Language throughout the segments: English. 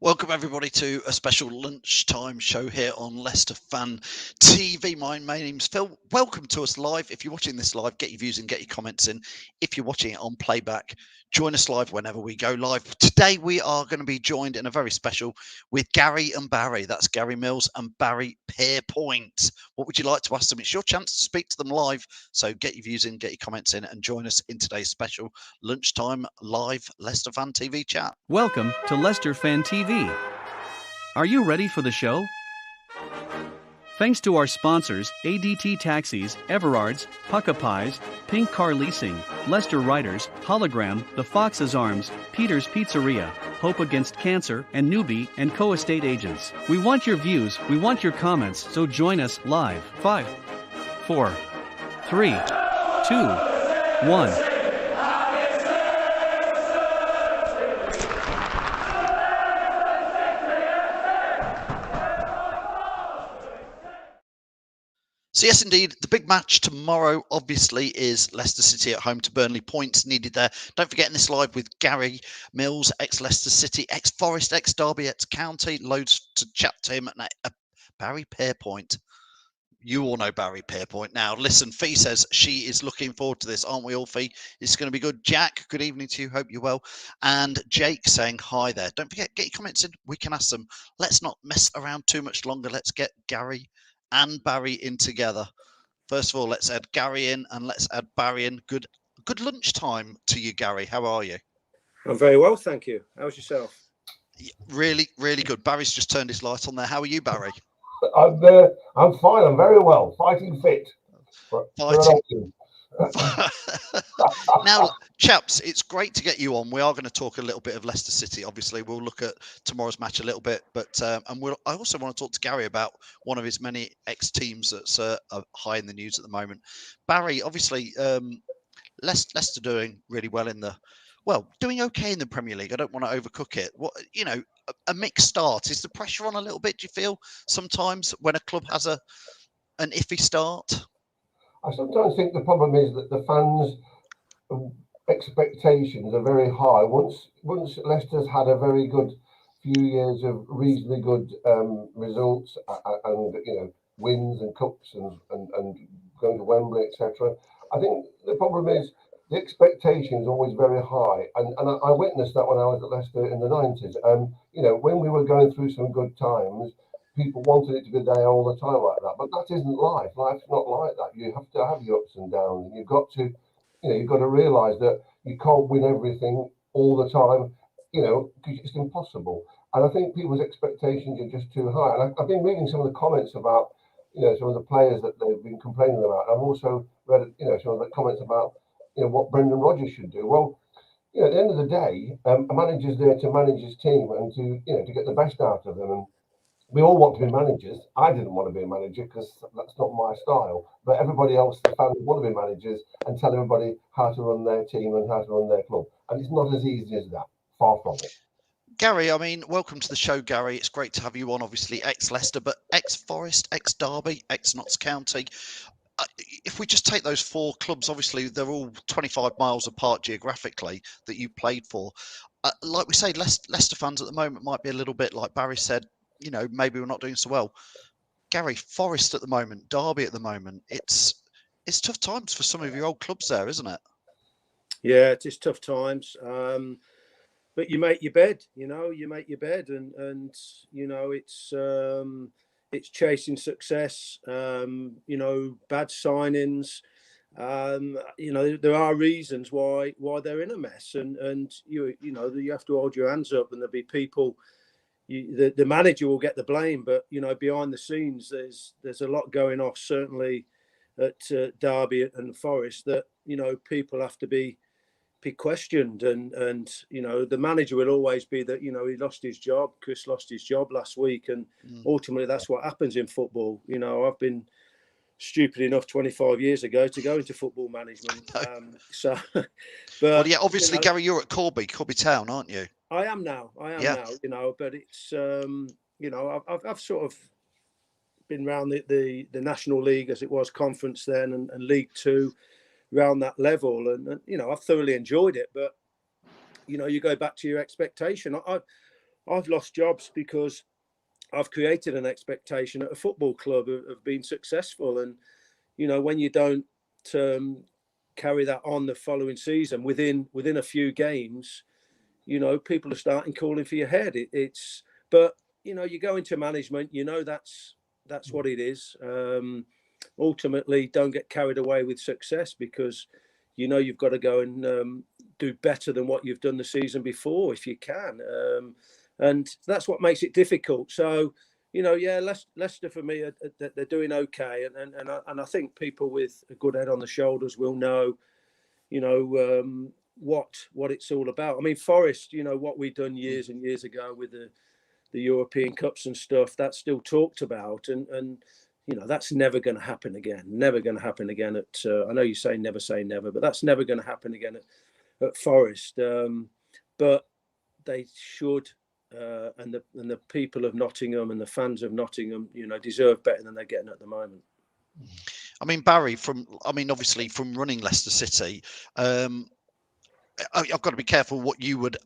Welcome everybody to a special lunchtime show here on Leicester Fan TV. My name's Phil. Welcome to us live. If you're watching this live, get your views and get your comments in. If you're watching it on playback, join us live whenever we go live. Today we are going to be joined in a very special with Gary and Barry. That's Gary Mills and Barrie Pierpoint. What would you like to ask them? It's your chance to speak to them live. So get your views in, get your comments in, and join us in today's special lunchtime live Leicester Fan TV chat. Welcome to Leicester Fan TV. Are you ready for the show? Thanks to our sponsors, ADT Taxis, Everard's, Pucka Pies, Pink Car Leasing, Leicester Riders, Hologram, The Fox's Arms, Peter's Pizzeria, Hope Against Cancer, and Newbie and Co-Estate Agents. We want your views, we want your comments, so join us live. 5, 4, 3, 2, 1. So yes, indeed, the big match tomorrow obviously is Leicester City at home to Burnley. Points needed there. Don't forget in this live with Gary Mills, ex-Leicester City, ex-Forest, ex-Derby, ex-County. Loads to chat to him. And Barrie Pierpoint. You all know Barrie Pierpoint. Now, listen, Fee says she is looking forward to this. Aren't we all, Fee? It's going to be good. Jack, good evening to you. Hope you're well. And Jake saying hi there. Don't forget, get your comments in. We can ask them. Let's not mess around too much longer. Let's get Gary and Barry in together. First of all, let's add Gary in and let's add Barry in. Good lunchtime to you, Gary. How are you? I'm very well, thank you. How's yourself? Really, really good. Barry's just turned his light on there. How are you, Barry? I'm fine. I'm very well. Fighting fit. Fighting. Now, chaps, it's great to get you on. We are going to talk a little bit of Leicester City. Obviously, we'll look at tomorrow's match a little bit, but I also want to talk to Gary about one of his many ex-teams that's high in the news at the moment. Barry, obviously, Leicester doing really well doing okay in the Premier League. I don't want to overcook it. A mixed start. Is the pressure on a little bit? Do you feel sometimes when a club has an iffy start? I sometimes think the problem is that the fans' expectations are very high. Once Leicester's had a very good few years of reasonably good results and wins and cups and going to Wembley, etc. I think the problem is the expectation is always very high, and I witnessed that when I was at Leicester in the 90s. When we were going through some good times, people wanted it to be there all the time like that, but that isn't life. Life's not like that. You have to have your ups and downs, and you've got to realise that you can't win everything all the time, because it's impossible. And I think people's expectations are just too high. And I've been reading some of the comments about, some of the players that they've been complaining about. I've also read, some of the comments about, what Brendan Rodgers should do. Well, at the end of the day, a manager's there to manage his team and to get the best out of them. And we all want to be managers. I didn't want to be a manager because that's not my style. But everybody else, the fans, want to be managers and tell everybody how to run their team and how to run their club. And it's not as easy as that. Far from it. Gary, I mean, welcome to the show, Gary. It's great to have you on, obviously, ex-Leicester, but ex-Forest, ex-Derby, ex-Notts County. If we just take those four clubs, obviously, they're all 25 miles apart geographically that you played for. Like we say, Leicester fans at the moment might be a little bit, like Barry said, maybe we're not doing so well. Gary, Forest at the moment, Derby at the moment, it's tough times for some of your old clubs there, isn't it? Yeah, it is tough times. But you make your bed, you make your bed and it's chasing success, bad signings. There are reasons why they're in a mess and you have to hold your hands up and there'll be people. The manager will get the blame, but behind the scenes, there's a lot going off. Certainly at Derby and Forest, that people have to be questioned, and the manager will always be that he lost his job. Chris lost his job last week, and ultimately that's what happens in football. I've been stupid enough 25 years ago to go into football management. Obviously, Gary, you're at Corby Town, aren't you? I am now, now, but it's, I've sort of been around the National League as it was, conference then, and League Two, around that level. And I've thoroughly enjoyed it. But, you go back to your expectation. I've lost jobs because I've created an expectation at a football club of being successful. And, you know, when you don't carry that on the following season within a few games, you know, people are starting calling for your head. But, you know, you go into management, you know, that's what it is. Ultimately, don't get carried away with success, because, you know, you've got to go and do better than what you've done the season before if you can. And that's what makes it difficult. So, you know, yeah, Leicester for me, they're doing okay. And I think people with a good head on the shoulders will know, you know, what it's all about. I mean, Forest, you know, what we've done years and years ago with the European Cups and stuff, that's still talked about. And you know, that's never going to happen again. Never going to happen again at, I know you say never, but that's never going to happen again at Forest. But they should, and the people of Nottingham and the fans of Nottingham, you know, deserve better than they're getting at the moment. I mean, Barry, obviously from running Leicester City, I've got to be careful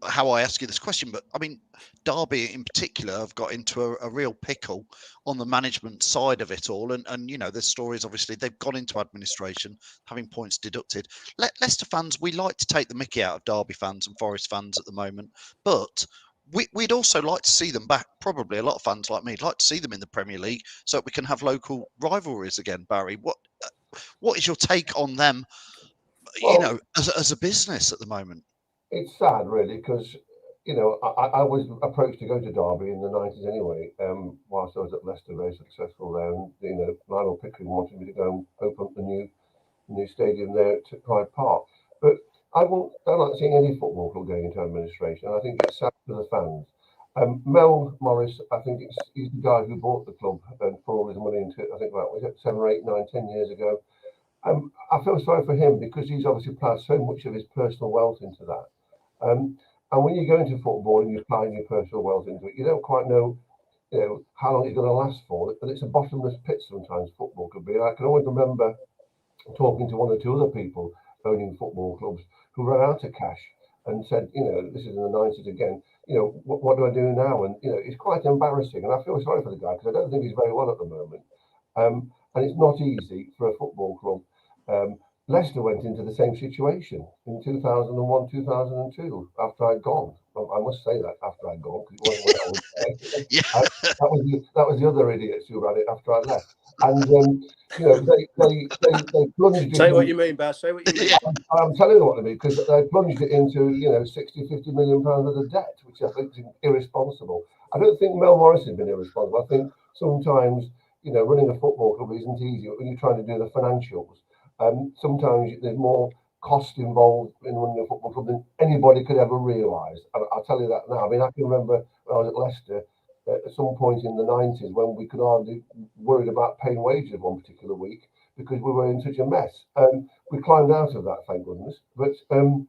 how I ask you this question, but I mean, Derby in particular have got into a real pickle on the management side of it all. And you know, there's stories, obviously, they've gone into administration, having points deducted. Leicester fans, we like to take the mickey out of Derby fans and Forest fans at the moment, but we'd also like to see them back. Probably a lot of fans like me would like to see them in the Premier League so that we can have local rivalries again. Barry, what is your take on them, you know, as a business at the moment? It's sad, really, because, you know, I was approached to go to Derby in the 90s anyway, whilst I was at Leicester, very successful there. And, you know, Lionel Pickering wanted me to go and open up the new stadium there at Pride Park. But I don't like seeing any football club going into administration. I think it's sad for the fans. Mel Morris, I think he's the guy who bought the club and put all his money into it, I think about, was it 7 or 8, 9, 10 years ago. I feel sorry for him because he's obviously ploughed so much of his personal wealth into that. And when you go into football and you're ploughing your personal wealth into it, you don't quite know, you know, how long it's going to last for. And it's a bottomless pit sometimes, football could be. And I can always remember talking to one or two other people owning football clubs who ran out of cash and said, you know, this is in the 90s again, you know, what do I do now? And, you know, it's quite embarrassing. And I feel sorry for the guy because I don't think he's very well at the moment. And it's not easy for a football club. Leicester went into the same situation in 2001, 2002 after I'd gone. Well, I must say that after I'd gone, because it wasn't when I was there. Yeah. That was the other idiots who ran it after I left. And you know, they plunged it. Say what you mean, Baz. Say what you mean. I'm telling you what I mean, because they plunged it into, you know, 60, 50 million pounds of the debt, which I think is irresponsible. I don't think Mel Morris has been irresponsible. I think sometimes, you know, running a football club isn't easy when you're trying to do the financials. Sometimes there's more cost involved in running a football club than anybody could ever realise. I'll tell you that now. I mean, I can remember when I was at Leicester at some point in the 90s when we could hardly worried about paying wages one particular week because we were in such a mess. We climbed out of that, thank goodness. But, you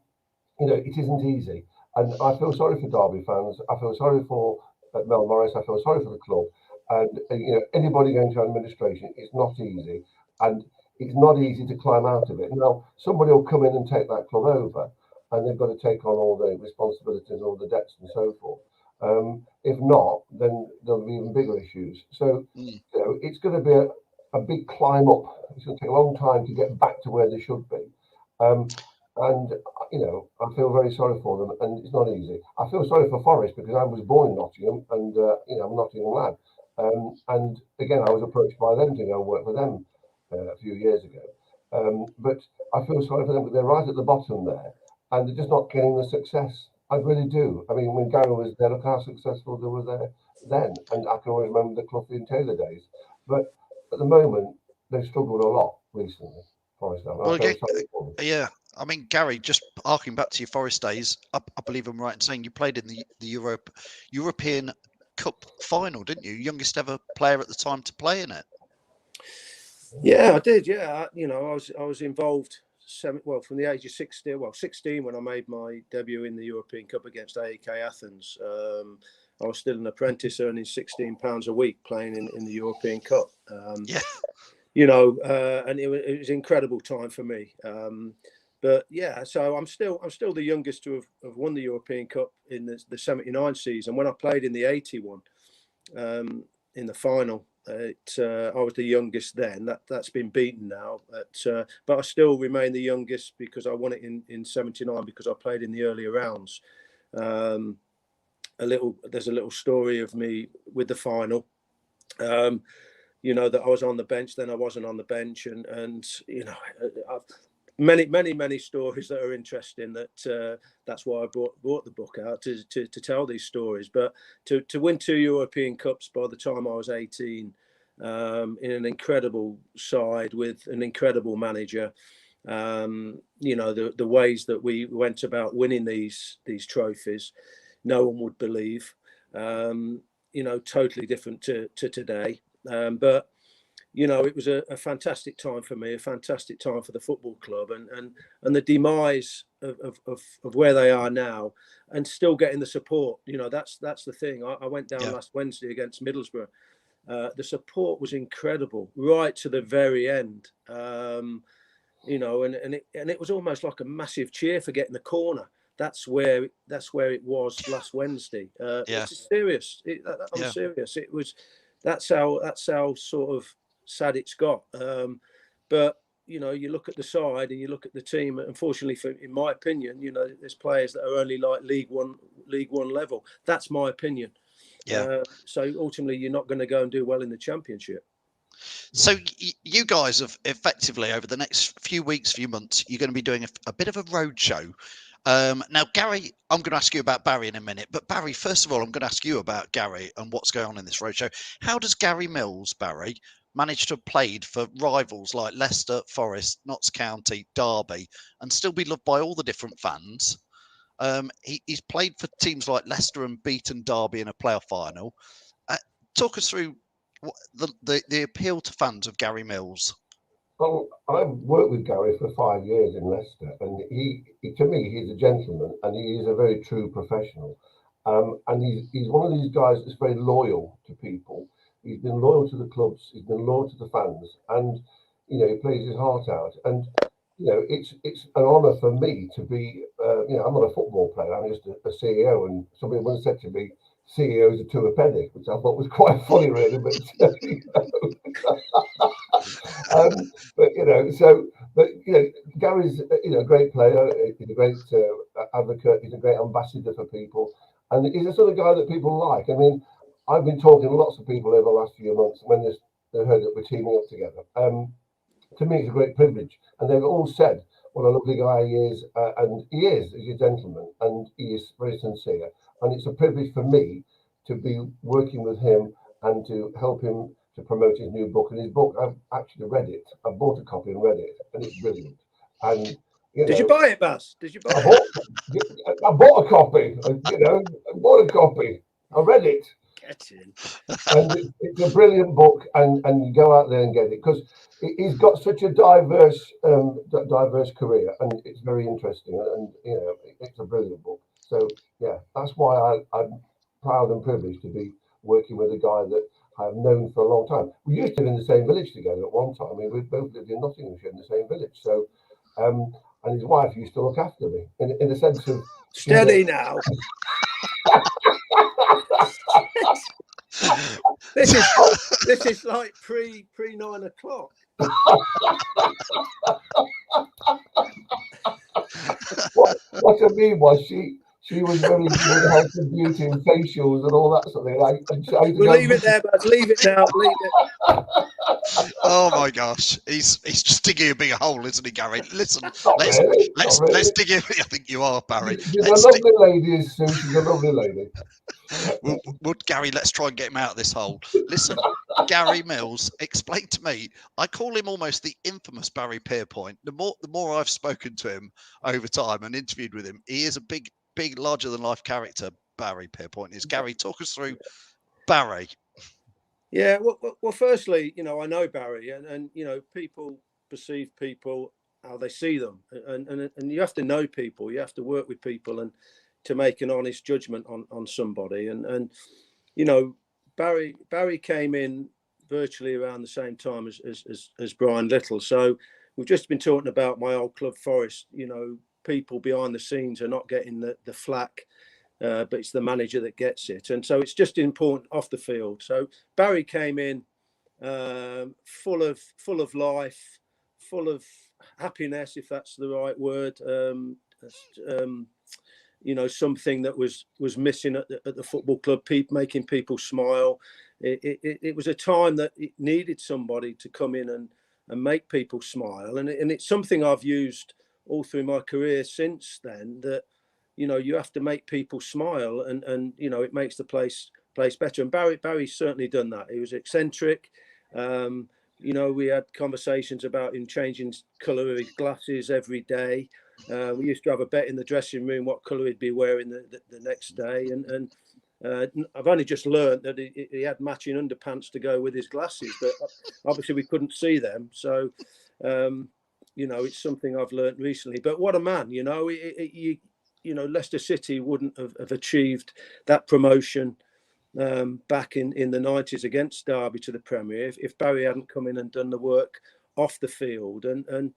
know, it isn't easy. And I feel sorry for Derby fans. I feel sorry for Mel Morris. I feel sorry for the club. And, you know, anybody going to administration, it's not easy. And it's not easy to climb out of it. Now, somebody will come in and take that club over, and they've got to take on all the responsibilities, all the debts, and so forth. If not, then there'll be even bigger issues. So, you know, it's going to be a big climb up. It's going to take a long time to get back to where they should be. And, you know, I feel very sorry for them, and it's not easy. I feel sorry for Forest because I was born in Nottingham, and, you know, I'm a Nottingham lad. And again, I was approached by them to go and work for them a few years ago. But I feel sorry for them, but they're right at the bottom there, and they're just not getting the success. I really do. I mean, when Gary was there, look how successful they were there then. And I can always remember the Clough and Taylor days. But at the moment, they've struggled a lot recently. Forest now. Well, yeah. I mean, Gary, just harking back to your Forest days, I believe I'm right in saying you played in the European Cup final, didn't you? Youngest ever player at the time to play in it. Yeah, I did. Yeah, you know, I was involved from the age of 16 when I made my debut in the European Cup against AEK Athens. I was still an apprentice, earning £16 a week playing in the European Cup. You know, and it was an incredible time for me. But yeah, so I'm still the youngest to have won the European Cup in the 79 season. When I played in the 81 in the final, I was the youngest then. That's been beaten now, but I still remain the youngest because I won it in 79 because I played in the earlier rounds. There's a little story of me with the final. That I was on the bench, then I wasn't on the bench, and I've many stories that are interesting. That's why I brought the book out to tell these stories. But to win 2 European Cups by the time I was 18, in an incredible side with an incredible manager. The ways that we went about winning these trophies, no one would believe. Totally different to today. But it was a fantastic time for me, a fantastic time for the football club, and the demise of where they are now, and still getting the support. That's the thing. I went down last Wednesday against Middlesbrough. The support was incredible right to the very end. And it was almost like a massive cheer for getting the corner. That's where it was last Wednesday. It's serious. I'm serious. It was. That's how sort of sad it's got. But you look at the side and you look at the team. Unfortunately, in my opinion, there's players that are only like League One level. That's my opinion. So ultimately, you're not going to go and do well in the Championship. So you guys have effectively, over the next few weeks, few months, you're going to be doing a bit of a roadshow. Now, Gary, I'm going to ask you about Barry in a minute. But Barry, first of all, I'm going to ask you about Gary and what's going on in this roadshow. How does Gary Mills, Barry, manage to have played for rivals like Leicester, Forest, Notts County, Derby, and still be loved by all the different fans? He's played for teams like Leicester and beaten Derby in a playoff final. Talk us through the appeal to fans of Gary Mills. Well, I've worked with Gary for 5 years in Leicester, and he to me, he's a gentleman, and he is a very true professional. And he's one of these guys that's very loyal to people. He's been loyal to the clubs, he's been loyal to the fans, and he plays his heart out. And it's an honour for me to be. I'm not a football player. I'm just a CEO. And somebody once said to me, CEOs are to a penny, which I thought was quite funny, really. But Gary's a great player. He's a great advocate. He's a great ambassador for people, and he's the sort of guy that people like. I mean, I've been talking to lots of people over the last few months when they heard that we're teaming up together. To me, it's a great privilege, and they've all said what a lovely guy he is, and he is. He's a gentleman, and he is very sincere. And it's a privilege for me to be working with him and to help him to promote his new book. And his book, I've actually read it. I bought a copy and read it, and it's brilliant. And did you buy it, Baz? Did you buy it? I bought a copy. I bought a copy. I read it. Get in. And it's a brilliant book, and you go out there and get it, because he's got such a diverse career, and it's very interesting, and it's a brilliant book. So yeah, that's why I'm proud and privileged to be working with a guy that I've known for a long time. We used to live in the same village together at one time. I mean, we both lived in Nottinghamshire in the same village. So, and his wife used to look after me in the sense of steady now. This is like pre 9 o'clock. What I mean was she was very good health and beauty and facials and all that sort of thing. We'll leave it there, but leave it now. Leave it. Oh my gosh, he's just digging a bigger hole, isn't he, Gary? Listen, let's dig in. I think you are, Barry. She's a lovely lady, Sue. She's a lovely lady. Gary, let's try and get him out of this hole. Listen, Gary Mills, explain to me. I call him almost the infamous Barrie Pierpoint. The more I've spoken to him over time and interviewed with him, he is a big, larger than life character. Barrie Pierpoint is. Gary, talk us through Barry. Yeah, well, firstly, I know Barry, and people perceive people how they see them, and you have to know people, you have to work with people, and to make an honest judgment on somebody, and Barry came in virtually around the same time as Brian Little, so we've just been talking about my old club, Forest. You know, people behind the scenes are not getting the flack, but it's the manager that gets it. And so it's just important off the field. So Barry came in full of life, full of happiness, if that's the right word. You know, something that was missing at the football club, making people smile. It was a time that it needed somebody to come in and make people smile, and it's something I've used all through my career since then. That, you know, you have to make people smile, and you know, it makes the place better. And Barry's certainly done that. He was eccentric. You know, we had conversations about him changing colour of his glasses every day. We used to have a bet in the dressing room what colour he'd be wearing the next day, and I've only just learned that he had matching underpants to go with his glasses, but obviously we couldn't see them. So, you know, it's something I've learned recently. But what a man! You know, you know, Leicester City wouldn't have achieved that promotion back in the 90s against Derby to the Premier if Barry hadn't come in and done the work off the field. And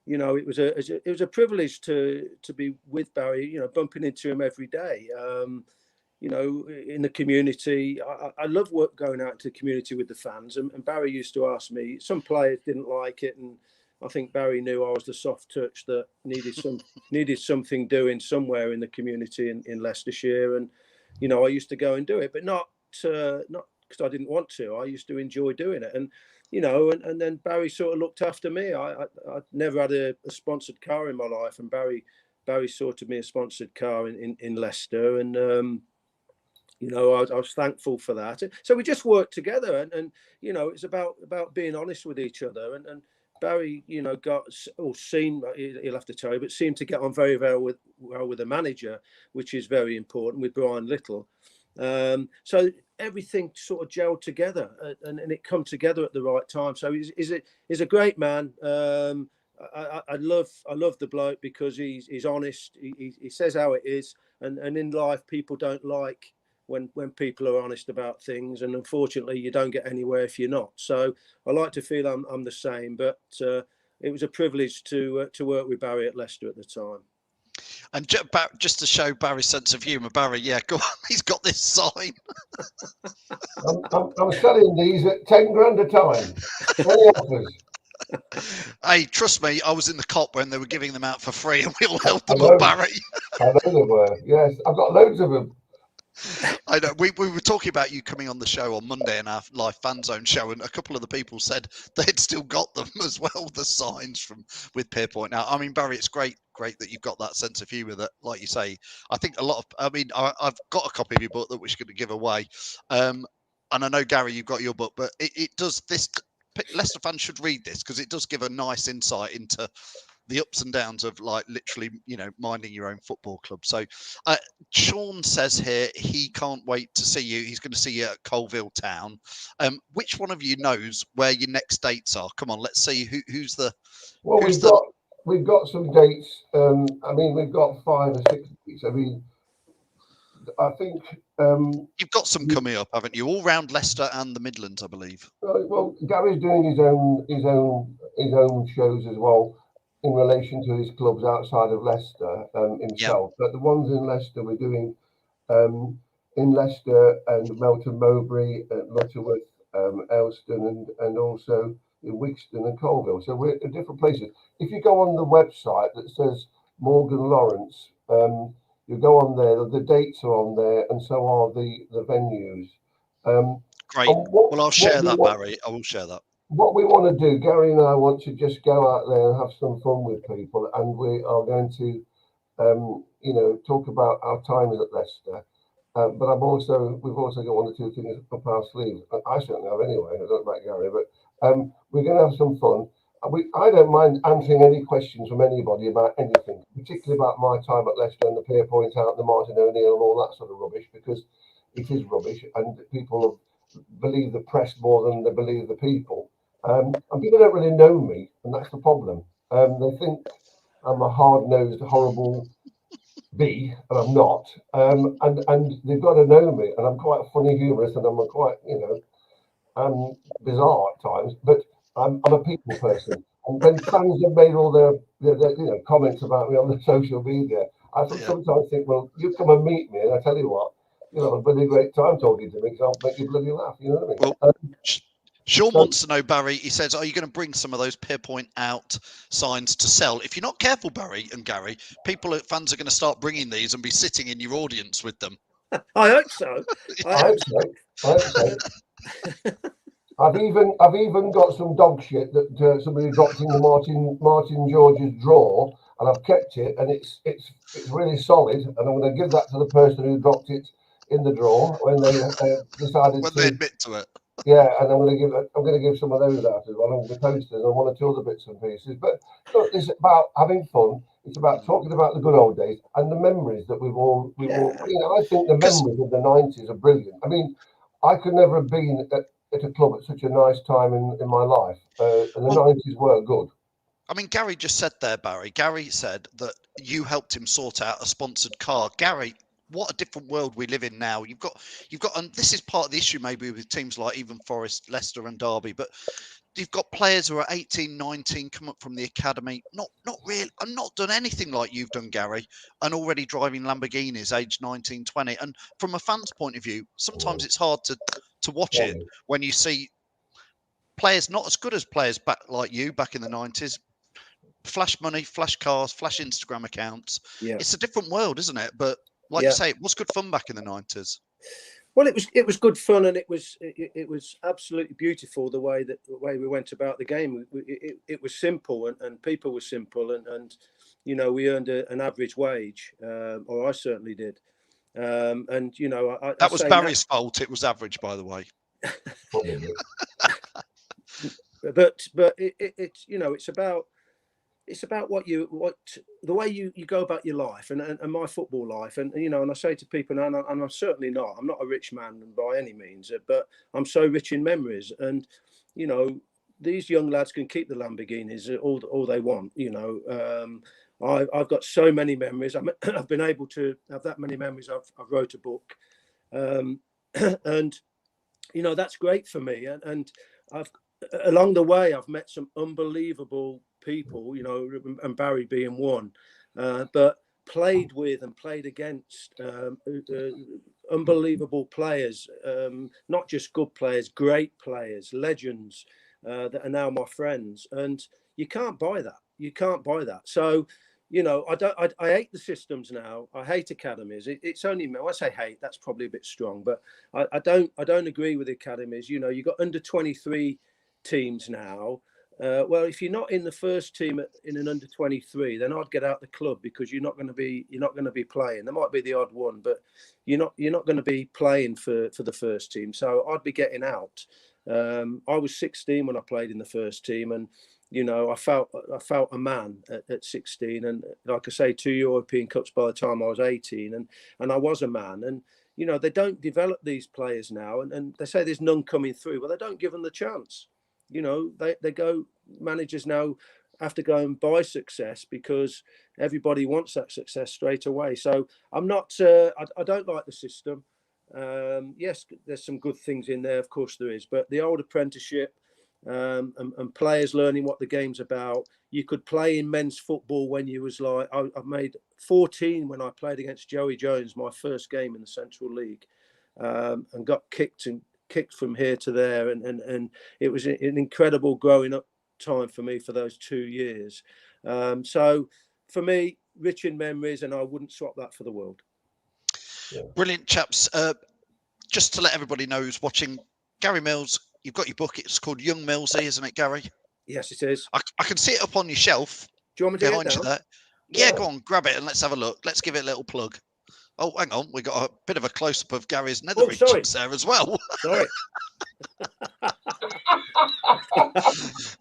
you know, it was a privilege to be with Barry, you know, bumping into him every day. You know, in the community, I love going out to the community with the fans. And Barry used to ask me, some players didn't like it, and I think Barry knew I was the soft touch that needed something doing somewhere in the community in Leicestershire. And you know, I used to go and do it, but not because I didn't want to. I used to enjoy doing it, and you know, and then Barry sort of looked after me. I never had a sponsored car in my life, and Barry sorted me a sponsored car in Leicester, and you know, I was thankful for that. So we just worked together, and you know, it's about being honest with each other. And Barry, you know, he'll have to tell you, but seemed to get on very well with the manager, which is very important, with Brian Little. So everything sort of gelled together, and it come together at the right time. So he's a great man. I love the bloke because he's honest. He says how it is, and in life people don't like when people are honest about things, and unfortunately you don't get anywhere if you're not. So I like to feel I'm the same, but it was a privilege to work with Barry at Leicester at the time. And just to show Barry's sense of humour, Barry, yeah, go on, he's got this sign. I'm selling these at 10 grand a time. Any offers? Hey, trust me, I was in the COP when they were giving them out for free, and we all held them up, Barry. I know they were. Yes, I've got loads of them. I know. We were talking about you coming on the show on Monday in our live fan zone show, and a couple of the people said they'd still got them as well, the signs with Pierpoint. Now, I mean, Barry, it's great that you've got that sense of humour that, like you say, I think I've got a copy of your book that we're going to give away, and I know, Gary, you've got your book, but it does this. Leicester fans should read this because it does give a nice insight into the ups and downs of, like, literally, you know, minding your own football club. So Sean says here he can't wait to see you. He's going to see you at Corby Town. Which one of you knows where your next dates are? Come on, let's see who's the. Well, we've got some dates. I mean, we've got 5 or 6 dates. I mean, I think you've got some coming up, haven't you? All round Leicester and the Midlands, I believe. Well, Gary's doing his own shows as well, in relation to his clubs outside of Leicester himself. Yep. But the ones in Leicester we're doing in Leicester and Melton Mowbray, Lutterworth, Elston, and also in Wixton and Colville. So we're at different places. If you go on the website that says Morgan Lawrence, you go on there, the dates are on there, and so are the venues. Great. Well, I'll share that, Barry. I will share that. What we want to do, Gary and I want to just go out there and have some fun with people, and we are going to, you know, talk about our time at Leicester. But we've also got 1 or 2 things up our sleeves. I certainly have anyway. I don't know about Gary, but we're going to have some fun. I don't mind answering any questions from anybody about anything, particularly about my time at Leicester and the Pierpoint out, the Martin O'Neill and all that sort of rubbish, because it is rubbish, and people believe the press more than they believe the people. And people don't really know me, and that's the problem. They think I'm a hard-nosed, horrible bee, and I'm not. And they've got to know me, and I'm quite funny, humorous, and I'm quite, you know, bizarre at times. But I'm a people person, And when fans have made all their comments about me on the social media, I sometimes think, well, you come and meet me, and I tell you what, you'll have a bloody great time talking to me because I'll make you bloody laugh. You know what I mean? Well, Sean wants to know, Barry, he says, are you going to bring some of those Pierpoint out signs to sell? If you're not careful, Barry and Gary, fans are going to start bringing these and be sitting in your audience with them. I hope so. I hope so. I've even got some dog shit that somebody dropped into Martin George's drawer, and I've kept it, and it's really solid, and I'm going to give that to the person who dropped it in the drawer when they decided when they admit to it. Yeah, and I'm going to give some of those out as well, and the posters and one or two other bits and pieces. But look, it's about having fun. It's about talking about the good old days and the memories that we've all. I think the memories of the 90s are brilliant. I mean, I could never have been at a club at such a nice time in my life, and the 90s were good. I mean, Gary just said there, Barry. Gary said that you helped him sort out a sponsored car. Gary, what a different world we live in now. You've got, and this is part of the issue maybe with teams like even Forest, Leicester and Derby, but you've got players who are 18, 19, come up from the academy, not really, and not done anything like you've done, Gary, and already driving Lamborghinis aged 19, 20. And from a fan's point of view, sometimes it's hard to watch it when you see players not as good as players back like you back in the 90s. Flash money, flash cars, flash Instagram accounts. Yeah. It's a different world, isn't it? But like you say, it was good fun back in the 90s. Well, it was good fun, and it was absolutely beautiful the way we went about the game. It was simple, and people were simple, and we earned an average wage, or I certainly did. And that was Barry's fault. It was average, by the way. but it's about the way you go about your life and my football life, and I say to people, and I'm certainly not. I'm not a rich man by any means, but I'm so rich in memories, and these young lads can keep the Lamborghinis all they want. I've got so many memories. I've been able to have that many memories. I've wrote a book, and that's great for me. And along the way, I've met some unbelievable people, and Barry being one, but played with and played against unbelievable players, not just good players, great players, legends that are now my friends, and you can't buy that. So I hate the systems now. I hate academies. It's only, when I say hate, that's probably a bit strong, but I don't agree with the academies. You've got under 23 teams now. Well, if you're not in the first team in an under 23, then I'd get out the club, because you're not going to be playing. There might be the odd one, but you're not going to be playing for the first team. So I'd be getting out. I was 16 when I played in the first team, and I felt a man at 16, and like I say, 2 European Cups by the time I was 18, and I was a man. And they don't develop these players now, and they say there's none coming through. Well, they don't give them the chance. Managers now have to go and buy success because everybody wants that success straight away. So I'm not, I don't like the system. Yes, there's some good things in there, of course there is, but the old apprenticeship and players learning what the game's about. You could play in men's football when you was like, I made 14 when I played against Joey Jones, my first game in the Central League, and got kicked from here to there, and it was an incredible growing up time for me for those 2 years. So for me, rich in memories, and I wouldn't swap that for the world. Brilliant, chaps. Just to let everybody know who's watching, Gary Mills, you've got your book. It's called Young Millsy, isn't it, Gary? Yes, it is. I can see it up on your shelf. Do you want me to behind you there? Yeah, go on, grab it and let's have a look. Let's give it a little plug. Oh, hang on. We got a bit of a close-up of Gary's nether chips there as well. Sorry.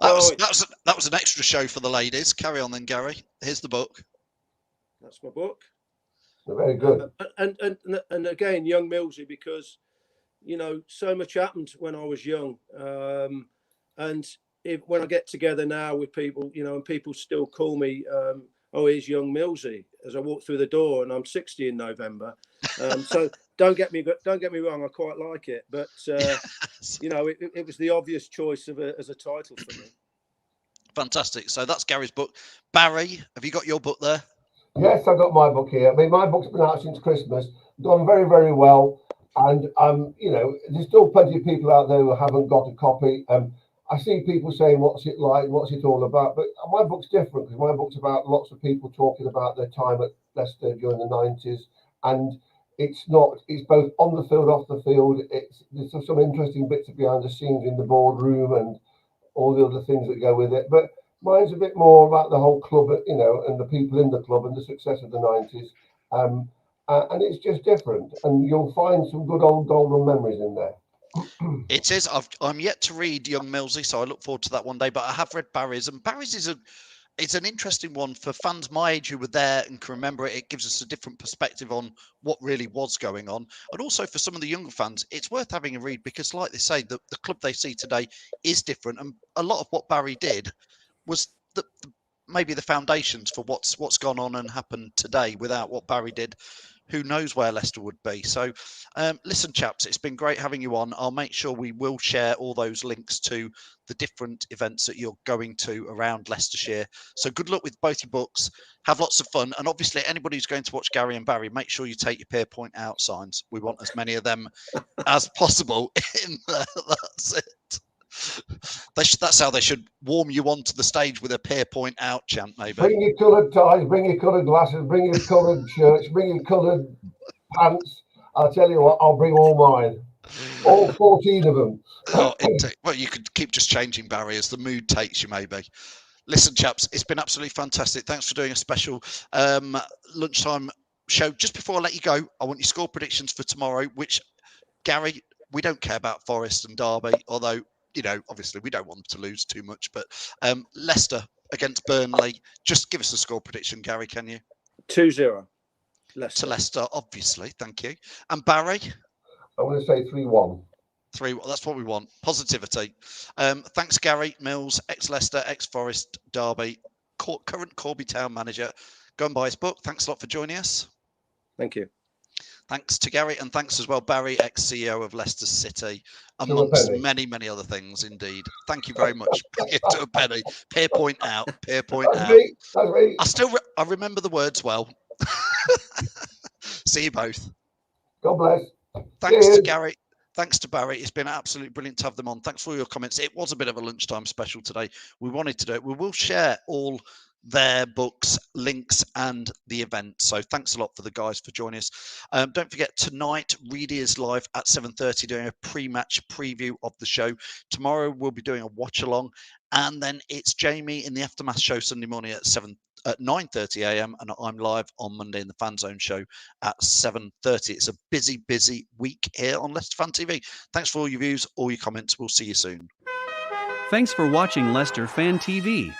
that was an extra show for the ladies. Carry on then, Gary. Here's the book. That's my book. Very good. And again, young Millsy, because so much happened when I was young, and when I get together now with people, and people still call me, oh, here's young Millsy, as I walk through the door, and I'm 60 in November. So don't get me wrong, I quite like it, but yes. It was the obvious choice as a title for me. Fantastic. So that's Gary's book. Barry, have you got your book there? Yes, I've got my book here. I mean, my book's been out since Christmas, gone very, very well. And, you know, there's still plenty of people out there who haven't got a copy. I see people saying, what's it like? What's it all about? But my book's different because my book's about lots of people talking about their time at Leicester during the 90s. And it's both on the field, off the field. There's some interesting bits behind the scenes in the boardroom and all the other things that go with it. But mine's a bit more about the whole club, you know, and the people in the club and the success of the 90s. And it's just different. And you'll find some good old golden memories in there. It is. I'm yet to read Young Millsy, so I look forward to that one day. But I have read Barry's, and Barry's is it's an interesting one for fans my age who were there and can remember it. It gives us a different perspective on what really was going on. And also for some of the younger fans, it's worth having a read because, like they say, the club they see today is different. And a lot of what Barry did was maybe the foundations for what's gone on and happened today. Without what Barry did, who knows where Leicester would be. So listen, chaps, it's been great having you on. I'll make sure we will share all those links to the different events that you're going to around Leicestershire. So good luck with both your books. Have lots of fun. And obviously, anybody who's going to watch Gary and Barry, make sure you take your Pierpoint out signs. We want as many of them as possible in there. That's it. That's how they should warm you onto the stage with a Pierpoint out chant, maybe. Bring your coloured ties, bring your coloured glasses, bring your coloured shirts, bring your coloured pants. I'll tell you what, I'll bring all mine. All 14 of them. Oh, well, you could keep just changing, Barry, as the mood takes you, maybe. Listen, chaps, it's been absolutely fantastic. Thanks for doing a special lunchtime show. Just before I let you go, I want your score predictions for tomorrow, which, Gary, we don't care about Forest and Derby, although, you know, obviously we don't want them to lose too much. But Leicester against Burnley, just give us a score prediction, Gary, can you? 2-0. Leicester. To Leicester, obviously. Thank you. And Barry? I'm going to say 3-1. 3-1. That's what we want. Positivity. Thanks, Gary Mills, ex-Leicester, ex-Forest, Derby, current Corby Town manager. Go and buy his book. Thanks a lot for joining us. Thank you. Thanks to Gary, and thanks as well, Barry, ex-CEO of Leicester City, amongst many, many other things, indeed. Thank you very much. To a penny. Pierpoint out. Pierpoint out. I remember the words well. See you both. God bless. Thanks to Gary. Thanks to Barry. It's been absolutely brilliant to have them on. Thanks for all your comments. It was a bit of a lunchtime special today. We wanted to do it. We will share all their books, links, and the event. So thanks a lot for the guys for joining us. Don't forget, tonight, Reedy is live at 7:30 doing a pre-match preview of the show. Tomorrow, we'll be doing a watch-along. And then it's Jamie in the Aftermath show Sunday morning at 9:30 a.m. and I'm live on Monday in the Fan Zone show at 7:30. It's a busy, busy week here on Leicester Fan TV. Thanks for all your views, all your comments. We'll see you soon. Thanks for watching Leicester Fan TV.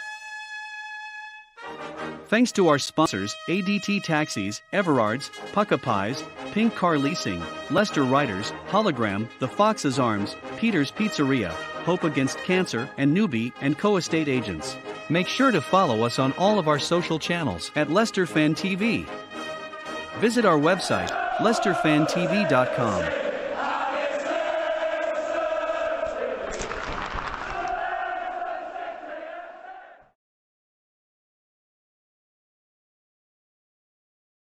Thanks to our sponsors, ADT Taxis, Everards, Pucka Pies, Pink Car Leasing, Leicester Riders, Hologram, The Fox's Arms, Peter's Pizzeria, Hope Against Cancer, and Newbie & Co Estate Agents. Make sure to follow us on all of our social channels at Leicester Fan TV. Visit our website, leicesterfantv.com.